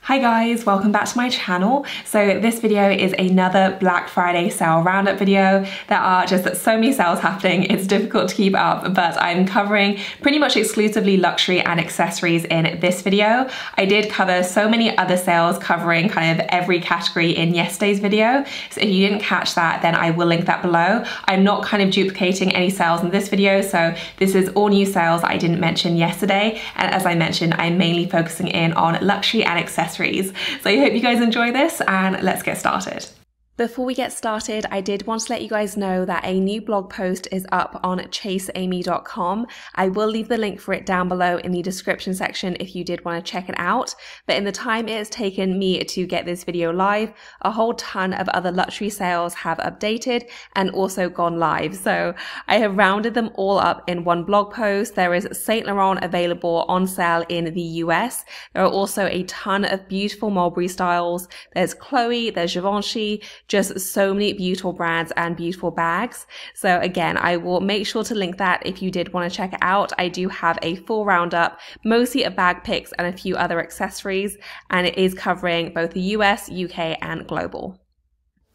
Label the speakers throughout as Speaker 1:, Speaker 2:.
Speaker 1: Hi guys, welcome back to my channel. So this video is another Black Friday sale roundup video. There are just so many sales happening, it's difficult to keep up, but I'm covering pretty much exclusively luxury and accessories in this video. I did cover so many other sales covering kind of every category in yesterday's video, so if you didn't catch that, then I will link that below. I'm not kind of duplicating any sales in this video, so this is all new sales I didn't mention yesterday, and as I mentioned, I'm mainly focusing in on luxury and accessories. So I hope you guys enjoy this, and let's get started. Before we get started, I did want to let you guys know that a new blog post is up on chaseamy.com. I will leave the link for it down below in the description section if you did want to check it out. But in the time it has taken me to get this video live, a whole ton of other luxury sales have updated and also gone live. So I have rounded them all up in one blog post. There is Saint Laurent available on sale in the US. There are also a ton of beautiful Mulberry styles. There's Chloe, there's Givenchy, just so many beautiful brands and beautiful bags. So again, I will make sure to link that if you did want to check it out. I do have a full roundup, mostly of bag picks and a few other accessories, and it is covering both the US, UK, and global.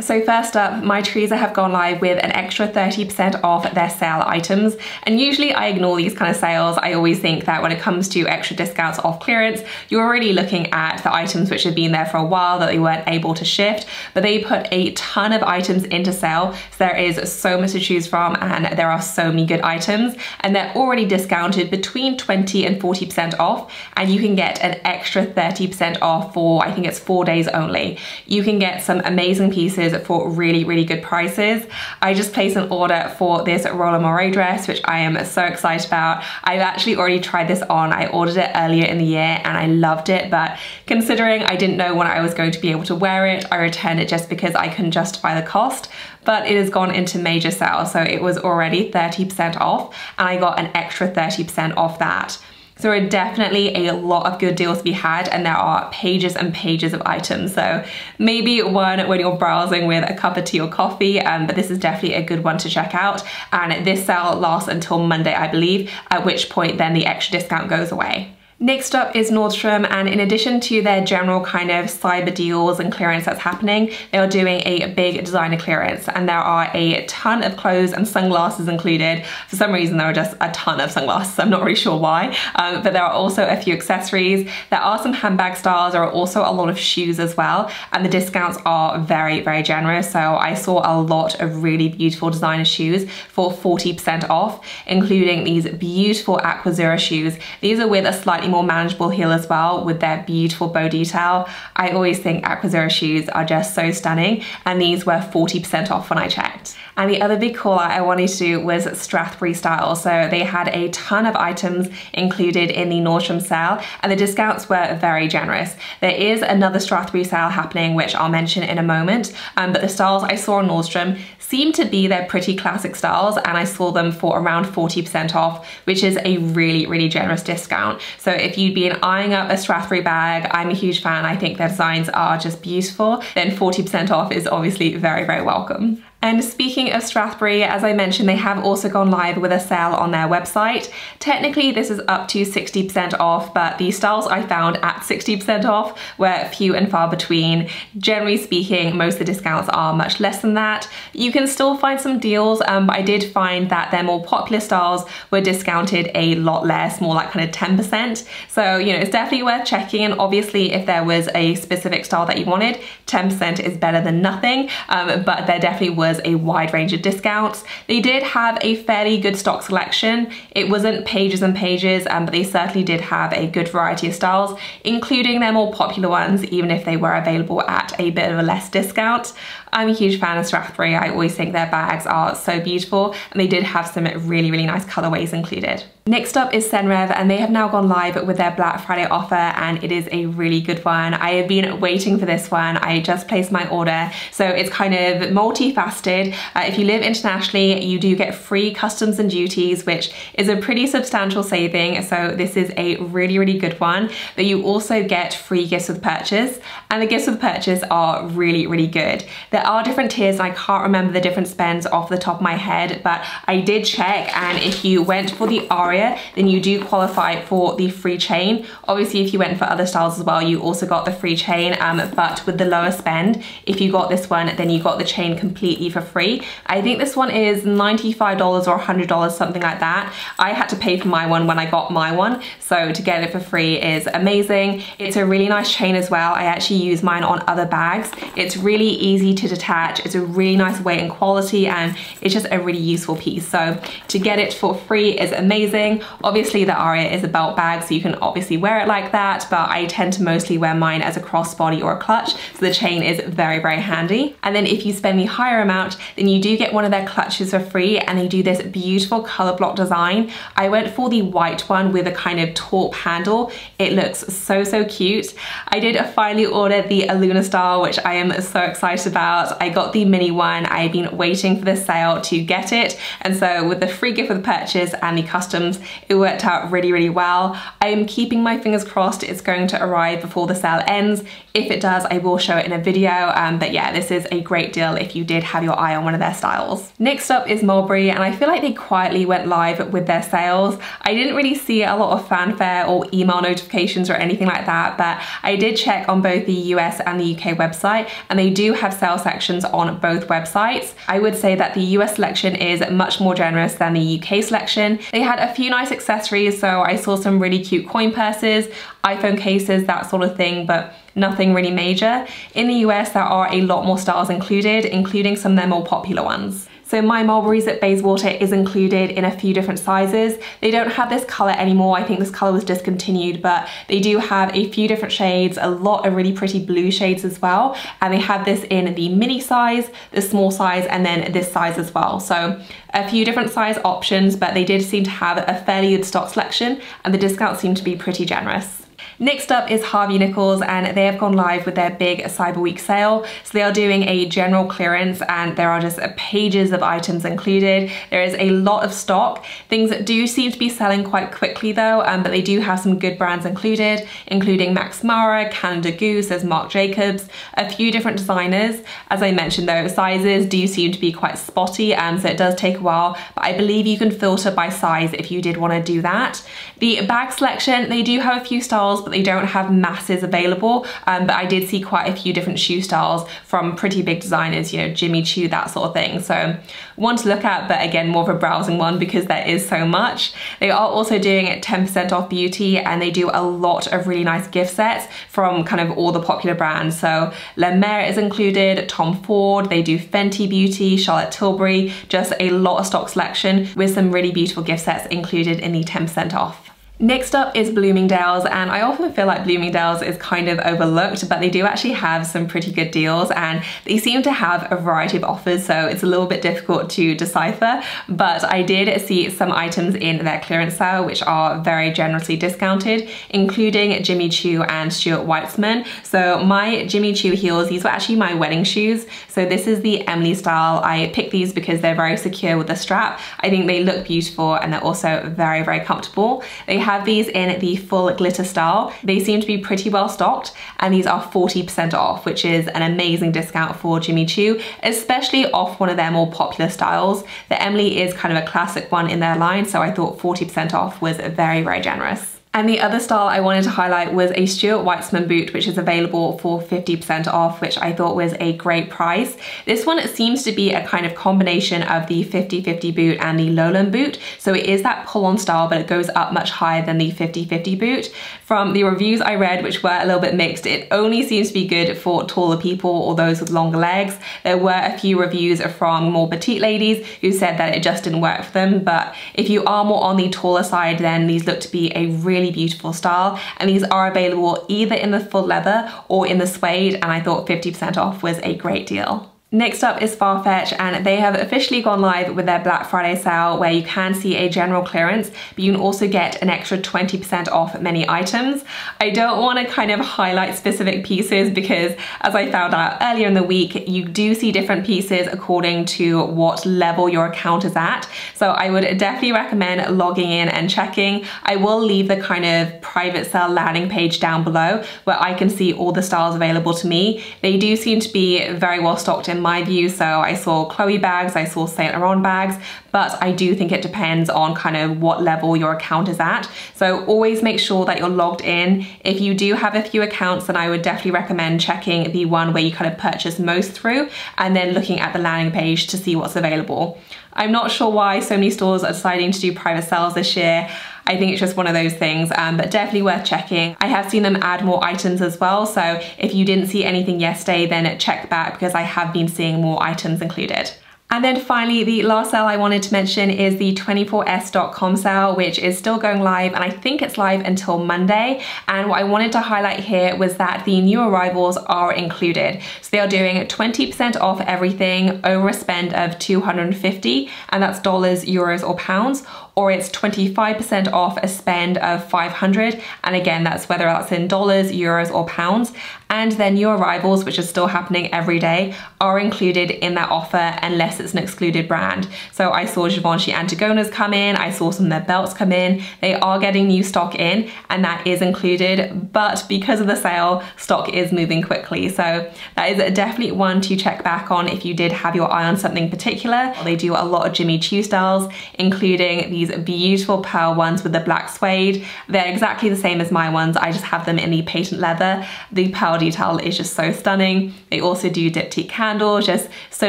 Speaker 1: So first up, my Teresa have gone live with an extra 30% off their sale items. And usually I ignore these kind of sales. I always think that when it comes to extra discounts off clearance, you're already looking at the items which have been there for a while that they weren't able to shift, but they put a ton of items into sale. So there is so much to choose from and there are so many good items, and they're already discounted between 20 and 40% off. And you can get an extra 30% off for, I think it's 4 days only. You can get some amazing pieces for really, really good prices. I just placed an order for this Roller Moray dress, which I am so excited about. I've actually already tried this on. I ordered it earlier in the year and I loved it, but considering I didn't know when I was going to be able to wear it, I returned it just because I couldn't justify the cost. But it has gone into major sale, so it was already 30% off and I got an extra 30% off that. So there are definitely a lot of good deals to be had, and there are pages and pages of items. So maybe one when you're browsing with a cup of tea or coffee, but this is definitely a good one to check out. And this sale lasts until Monday, I believe, at which point then the extra discount goes away. Next up is Nordstrom, and in addition to their general kind of cyber deals and clearance that's happening, they are doing a big designer clearance, and there are a ton of clothes and sunglasses included. For some reason there are just a ton of sunglasses, I'm not really sure why, but there are also a few accessories. There are some handbag styles, there are also a lot of shoes as well, and the discounts are very, very generous. So I saw a lot of really beautiful designer shoes for 40% off, including these beautiful Aquazzura shoes. These are with a slightly more manageable heel as well, with their beautiful bow detail. I always think Aquazzura shoes are just so stunning, and these were 40% off when I checked. And the other big call out I wanted to do was Strathbury style. So they had a ton of items included in the Nordstrom sale, and the discounts were very generous. There is another Strathbury sale happening, which I'll mention in a moment, but the styles I saw on Nordstrom seem to be their pretty classic styles, and I saw them for around 40% off, which is a really, really generous discount. So if you've been eyeing up a Strathbury bag, I'm a huge fan, I think their designs are just beautiful, then 40% off is obviously very, very welcome. And speaking of Strathbury, as I mentioned, they have also gone live with a sale on their website. Technically, this is up to 60% off, but the styles I found at 60% off were few and far between. Generally speaking, most of the discounts are much less than that. You can still find some deals, but I did find that their more popular styles were discounted a lot less, more like kind of 10%. So, you know, it's definitely worth checking. And obviously, if there was a specific style that you wanted, 10% is better than nothing, but there definitely was a wide range of discounts. They did have a fairly good stock selection. It wasn't pages and pages, but they certainly did have a good variety of styles, including their more popular ones, even if they were available at a bit of a less discount. I'm a huge fan of Strathbury. I always think their bags are so beautiful, and they did have some really, really nice colorways included. Next up is Senrev, and they have now gone live with their Black Friday offer, and it is a really good one. I have been waiting for this one. I just placed my order, so it's kind of multifaceted. If you live internationally, you do get free customs and duties, which is a pretty substantial saving, so this is a really, really good one. But you also get free gifts with purchase, and the gifts with purchase are really, really good. There are different tiers, and I can't remember the different spends off the top of my head, but I did check, and if you went for the Aria, then you do qualify for the free chain. Obviously, if you went for other styles as well, you also got the free chain, but with the lower spend, if you got this one, then you got the chain completely for free. I think this one is $95 or $100, something like that. I had to pay for my one when I got my one, so to get it for free is amazing. It's a really nice chain as well. I actually use mine on other bags. It's really easy to detach. It's a really nice weight and quality, and it's just a really useful piece. So to get it for free is amazing. Obviously the Aria is a belt bag, so you can obviously wear it like that, but I tend to mostly wear mine as a crossbody or a clutch, so the chain is very, very handy. And then if you spend the higher amount, then you do get one of their clutches for free, and they do this beautiful color block design. I went for the white one with a kind of taupe handle. It looks so, so cute. I did finally order the Aluna style, which I am so excited about. I got the mini one. I've been waiting for this sale to get it, and so with the free gift for the purchase and the customs, it worked out really, really well. I am keeping my fingers crossed it's going to arrive before the sale ends. If it does, I will show it in a video, but yeah, this is a great deal if you did have your eye on one of their styles. Next up is Mulberry, and I feel like they quietly went live with their sales. I didn't really see a lot of fanfare or email notifications or anything like that, but I did check on both the US and the UK website, and they do have sale sections on both websites. I would say that the US selection is much more generous than the UK selection. They had a few nice accessories, so I saw some really cute coin purses, iPhone cases, that sort of thing, but nothing really major. In the US, there are a lot more styles included, including some of their more popular ones. So my Mulberries at Bayswater is included in a few different sizes. They don't have this color anymore. I think this color was discontinued, but they do have a few different shades, a lot of really pretty blue shades as well. And they have this in the mini size, the small size, and then this size as well. So a few different size options, but they did seem to have a fairly good stock selection, and the discounts seem to be pretty generous. Next up is Harvey Nichols, and they have gone live with their big Cyber Week sale. So they are doing a general clearance, and there are just pages of items included. There is a lot of stock. Things that do seem to be selling quite quickly though, but they do have some good brands included, including Max Mara, Canada Goose, there's Marc Jacobs, a few different designers. As I mentioned though, sizes do seem to be quite spotty, so it does take a while, but I believe you can filter by size if you did want to do that. The bag selection, they do have a few styles, but they don't have masses available, but I did see quite a few different shoe styles from pretty big designers, you know, Jimmy Choo, that sort of thing. So one to look at, but again, more of a browsing one because there is so much. They are also doing 10% off beauty, and they do a lot of really nice gift sets from kind of all the popular brands. So La Mer is included, Tom Ford, they do Fenty Beauty, Charlotte Tilbury, just a lot of stock selection with some really beautiful gift sets included in the 10% off. Next up is Bloomingdales, and I often feel like Bloomingdales is kind of overlooked, but they do actually have some pretty good deals, and they seem to have a variety of offers, so it's a little bit difficult to decipher, but I did see some items in their clearance sale which are very generously discounted, including Jimmy Choo and Stuart Weitzman. So my Jimmy Choo heels, these were actually my wedding shoes, so this is the Emily style. I picked these because they're very secure with the strap. I think they look beautiful, and they're also very, very comfortable. They have these in the full glitter style. They seem to be pretty well stocked, and these are 40% off, which is an amazing discount for Jimmy Choo, especially off one of their more popular styles. The Emily is kind of a classic one in their line, so I thought 40% off was very, very generous. And the other style I wanted to highlight was a Stuart Weitzman boot, which is available for 50% off, which I thought was a great price. This one seems to be a kind of combination of the 50-50 boot and the lowland boot. So it is that pull-on style, but it goes up much higher than the 50-50 boot. From the reviews I read, which were a little bit mixed, it only seems to be good for taller people or those with longer legs. There were a few reviews from more petite ladies who said that it just didn't work for them. But if you are more on the taller side, then these look to be a really beautiful style, and these are available either in the full leather or in the suede, and I thought 50% off was a great deal. Next up is Farfetch, and they have officially gone live with their Black Friday sale, where you can see a general clearance, but you can also get an extra 20% off many items. I don't want to kind of highlight specific pieces because, as I found out earlier in the week, you do see different pieces according to what level your account is at. So I would definitely recommend logging in and checking. I will leave the kind of private sale landing page down below where I can see all the styles available to me. They do seem to be very well stocked in in my view. So I saw Chloe bags, I saw Saint Laurent bags, but I do think it depends on kind of what level your account is at. So always make sure that you're logged in. If you do have a few accounts, then I would definitely recommend checking the one where you kind of purchase most through, and then looking at the landing page to see what's available. I'm not sure why so many stores are deciding to do private sales this year. I think it's just one of those things, but definitely worth checking. I have seen them add more items as well, so if you didn't see anything yesterday, then check back, because I have been seeing more items included. And then finally, the last sale I wanted to mention is the 24s.com sale, which is still going live, and I think it's live until Monday. And what I wanted to highlight here was that the new arrivals are included. So they are doing 20% off everything over a spend of $250, and that's dollars, euros, or pounds, or it's 25% off a spend of $500. And again, that's whether that's in dollars, euros, or pounds. And then new arrivals, which are still happening every day, are included in that offer unless it's an excluded brand. So I saw Givenchy Antigona's come in, I saw some of their belts come in. They are getting new stock in, and that is included, but because of the sale, stock is moving quickly. So that is definitely one to check back on if you did have your eye on something particular. They do a lot of Jimmy Choo styles, including these beautiful pearl ones with the black suede. They're exactly the same as my ones, I just have them in the patent leather. The pearl detail is just so stunning. They also do diptyque candles, just so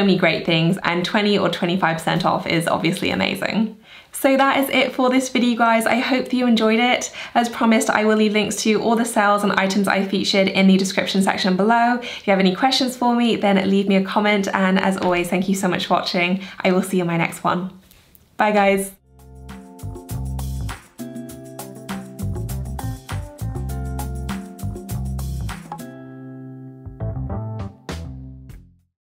Speaker 1: many great things, and 20 or 25% off is obviously amazing. So that is it for this video, guys. I hope that you enjoyed it. As promised, I will leave links to all the sales and items I featured in the description section below. If you have any questions for me, then leave me a comment, and as always, thank you so much for watching. I will see you in my next one. Bye, guys.